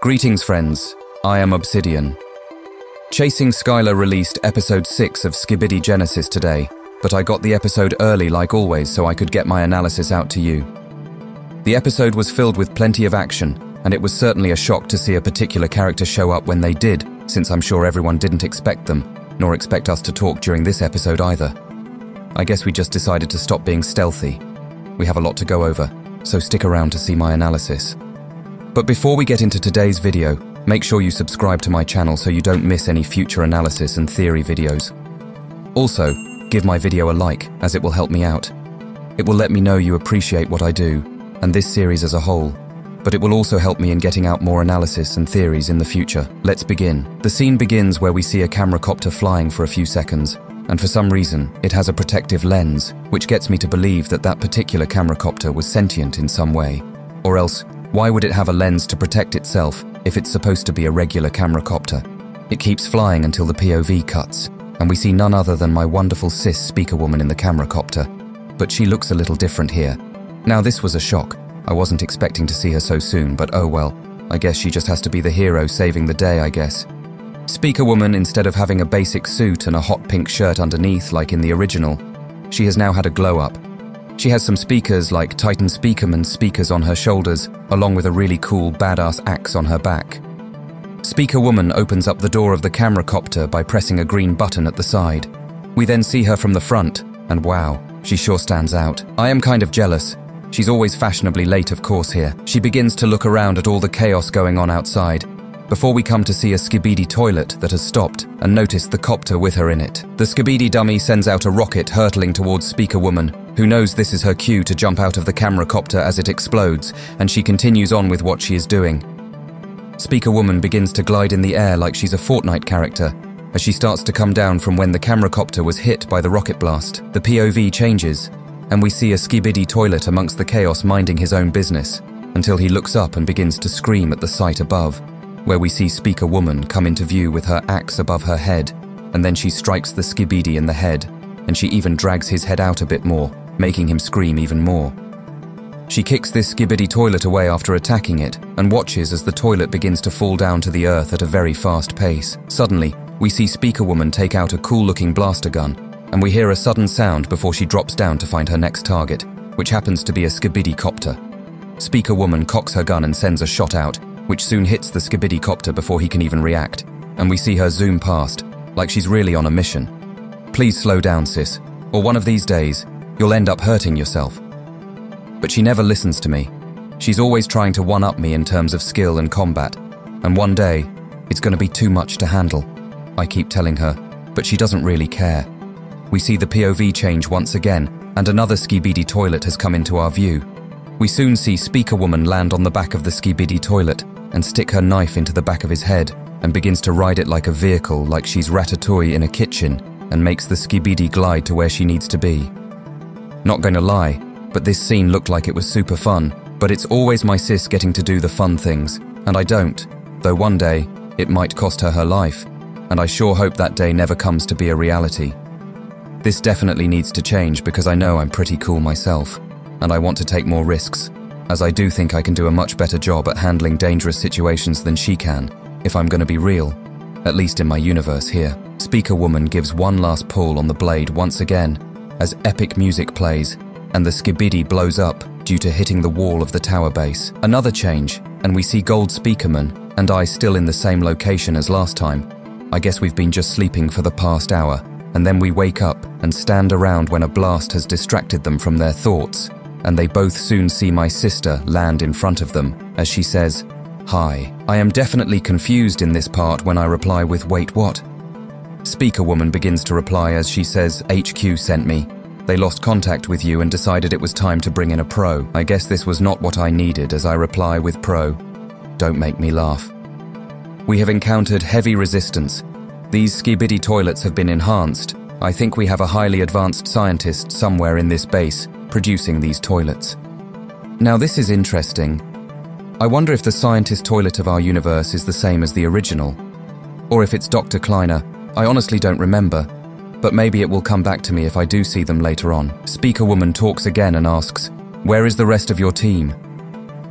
Greetings friends, I am Obsidian. Chasing Skylar released episode 6 of SKIBIDI Genesis today, but I got the episode early like always so I could get my analysis out to you. The episode was filled with plenty of action, and it was certainly a shock to see a particular character show up when they did, since I'm sure everyone didn't expect them, nor expect us to talk during this episode either. I guess we just decided to stop being stealthy. We have a lot to go over, so stick around to see my analysis. But before we get into today's video, make sure you subscribe to my channel so you don't miss any future analysis and theory videos. Also, give my video a like, as it will help me out. It will let me know you appreciate what I do, and this series as a whole, but it will also help me in getting out more analysis and theories in the future. Let's begin. The scene begins where we see a camera-copter flying for a few seconds, and for some reason, it has a protective lens, which gets me to believe that that particular camera-copter was sentient in some way. Or else, why would it have a lens to protect itself if it's supposed to be a regular camera-copter? It keeps flying until the POV cuts, and we see none other than my wonderful sis speaker woman in the camera-copter. But she looks a little different here. Now this was a shock. I wasn't expecting to see her so soon, but oh well. I guess she just has to be the hero saving the day, I guess. Speaker woman, instead of having a basic suit and a hot pink shirt underneath like in the original, she has now had a glow-up. She has some speakers like Titan Speakerman speakers on her shoulders, along with a really cool badass axe on her back. Speaker woman opens up the door of the camera copter by pressing a green button at the side. We then see her from the front, and wow, she sure stands out. I am kind of jealous. She's always fashionably late, of course, here. She begins to look around at all the chaos going on outside, before we come to see a SKIBIDI toilet that has stopped and notice the copter with her in it. The SKIBIDI dummy sends out a rocket hurtling towards Speaker Woman, who knows this is her cue to jump out of the camera copter as it explodes, and she continues on with what she is doing. Speaker Woman begins to glide in the air like she's a Fortnite character, as she starts to come down from when the camera copter was hit by the rocket blast. The POV changes, and we see a SKIBIDI toilet amongst the chaos minding his own business, until he looks up and begins to scream at the sight above, where we see Speaker Woman come into view with her axe above her head, and then she strikes the SKIBIDI in the head, and she even drags his head out a bit more, making him scream even more. She kicks this SKIBIDI toilet away after attacking it, and watches as the toilet begins to fall down to the earth at a very fast pace. Suddenly, we see Speaker Woman take out a cool-looking blaster gun, and we hear a sudden sound before she drops down to find her next target, which happens to be a SKIBIDI copter. Speaker Woman cocks her gun and sends a shot out, which soon hits the SKIBIDI copter before he can even react, and we see her zoom past, like she's really on a mission. Please slow down, sis, or one of these days, you'll end up hurting yourself. But she never listens to me. She's always trying to one-up me in terms of skill and combat, and one day, it's going to be too much to handle. I keep telling her, but she doesn't really care. We see the POV change once again, and another SKIBIDI toilet has come into our view. We soon see Speaker Woman land on the back of the SKIBIDI toilet and stick her knife into the back of his head and begins to ride it like a vehicle, like she's Ratatouille in a kitchen, and makes the SKIBIDI glide to where she needs to be. Not gonna lie, but this scene looked like it was super fun, but it's always my sis getting to do the fun things, and I don't, though one day, it might cost her her life, and I sure hope that day never comes to be a reality. This definitely needs to change because I know I'm pretty cool myself, and I want to take more risks, as I do think I can do a much better job at handling dangerous situations than she can, if I'm gonna be real, at least in my universe here. Speaker Woman gives one last pull on the blade once again, as epic music plays, and the SKIBIDI blows up due to hitting the wall of the tower base. Another change, and we see Gold Speakerman and I still in the same location as last time. I guess we've been just sleeping for the past hour, and then we wake up and stand around when a blast has distracted them from their thoughts, and they both soon see my sister land in front of them, as she says, "Hi." I am definitely confused in this part when I reply with, "Wait, what?" Speaker Woman begins to reply as she says, "HQ sent me. They lost contact with you and decided it was time to bring in a pro. I guess this was not what I needed," as I reply with, "Pro. Don't make me laugh." We have encountered heavy resistance. These SKIBIDI toilets have been enhanced. I think we have a highly advanced scientist somewhere in this base producing these toilets. Now this is interesting. I wonder if the scientist toilet of our universe is the same as the original, or if it's Dr. Kleiner. I honestly don't remember, but maybe it will come back to me if I do see them later on. Speaker Woman talks again and asks, "Where is the rest of your team?"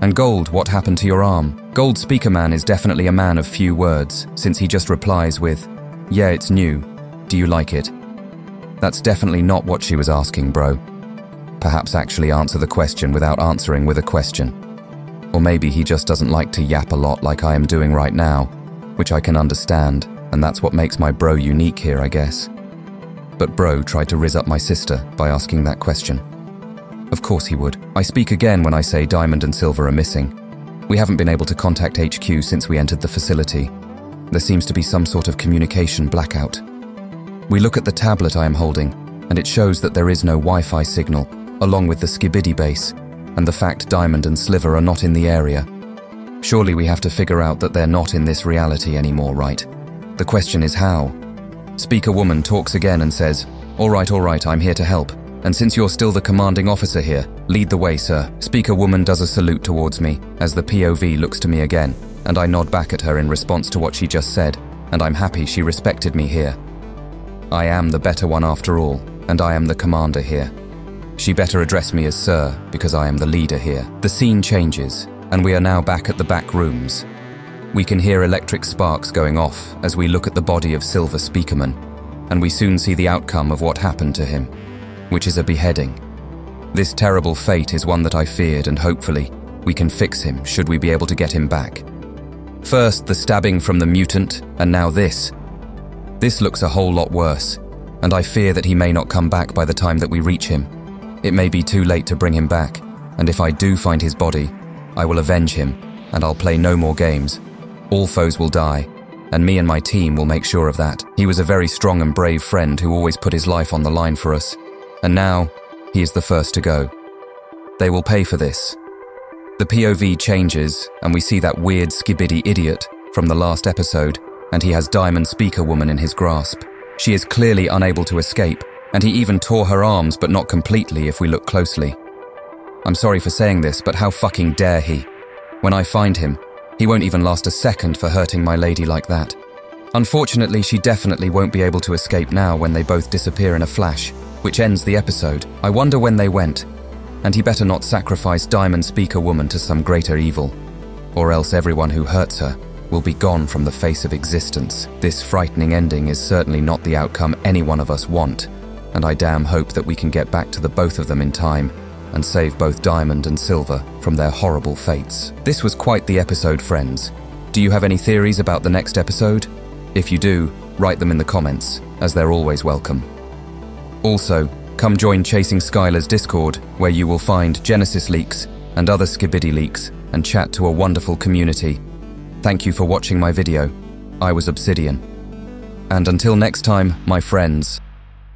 And Gold, what happened to your arm? Gold Speaker Man is definitely a man of few words, since he just replies with, "Yeah, it's new. Do you like it?" That's definitely not what she was asking, bro. Perhaps actually answer the question without answering with a question. Or maybe he just doesn't like to yap a lot like I am doing right now, which I can understand, and that's what makes my bro unique here, I guess. But bro tried to rizz up my sister by asking that question. Of course he would. I speak again when I say Diamond and Silver are missing. We haven't been able to contact HQ since we entered the facility. There seems to be some sort of communication blackout. We look at the tablet I am holding, and it shows that there is no Wi-Fi signal, along with the SKIBIDI base, and the fact Diamond and Sliver are not in the area. Surely we have to figure out that they're not in this reality anymore, right? The question is how? Speaker Woman talks again and says, all right, I'm here to help. And since you're still the commanding officer here, lead the way, sir." Speaker Woman does a salute towards me, as the POV looks to me again, and I nod back at her in response to what she just said, and I'm happy she respected me here. I am the better one after all, and I am the commander here. She better address me as sir, because I am the leader here. The scene changes, and we are now back at the back rooms. We can hear electric sparks going off as we look at the body of Silver Speakerman, and we soon see the outcome of what happened to him, which is a beheading. This terrible fate is one that I feared, and hopefully we can fix him should we be able to get him back. First, the stabbing from the mutant, and now this. This looks a whole lot worse, and I fear that he may not come back by the time that we reach him. It may be too late to bring him back, and if I do find his body, I will avenge him, and I'll play no more games. All foes will die, and me and my team will make sure of that. He was a very strong and brave friend who always put his life on the line for us, and now he is the first to go. They will pay for this. The POV changes, and we see that weird SKIBIDI idiot from the last episode, and he has Diamond Speaker Woman in his grasp. She is clearly unable to escape, and he even tore her arms, but not completely if we look closely. I'm sorry for saying this, but how fucking dare he? When I find him, he won't even last a second for hurting my lady like that. Unfortunately, she definitely won't be able to escape now when they both disappear in a flash, which ends the episode. I wonder when they went, and he better not sacrifice Diamond Speaker Woman to some greater evil, or else everyone who hurts her will be gone from the face of existence. This frightening ending is certainly not the outcome any one of us want, and I damn hope that we can get back to the both of them in time and save both Diamond and Silver from their horrible fates. This was quite the episode, friends. Do you have any theories about the next episode? If you do, write them in the comments, as they're always welcome. Also, come join Chasing Skylar's Discord, where you will find Genesis leaks and other SKIBIDI leaks and chat to a wonderful community. Thank you for watching my video. I was Obsidian. And until next time, my friends.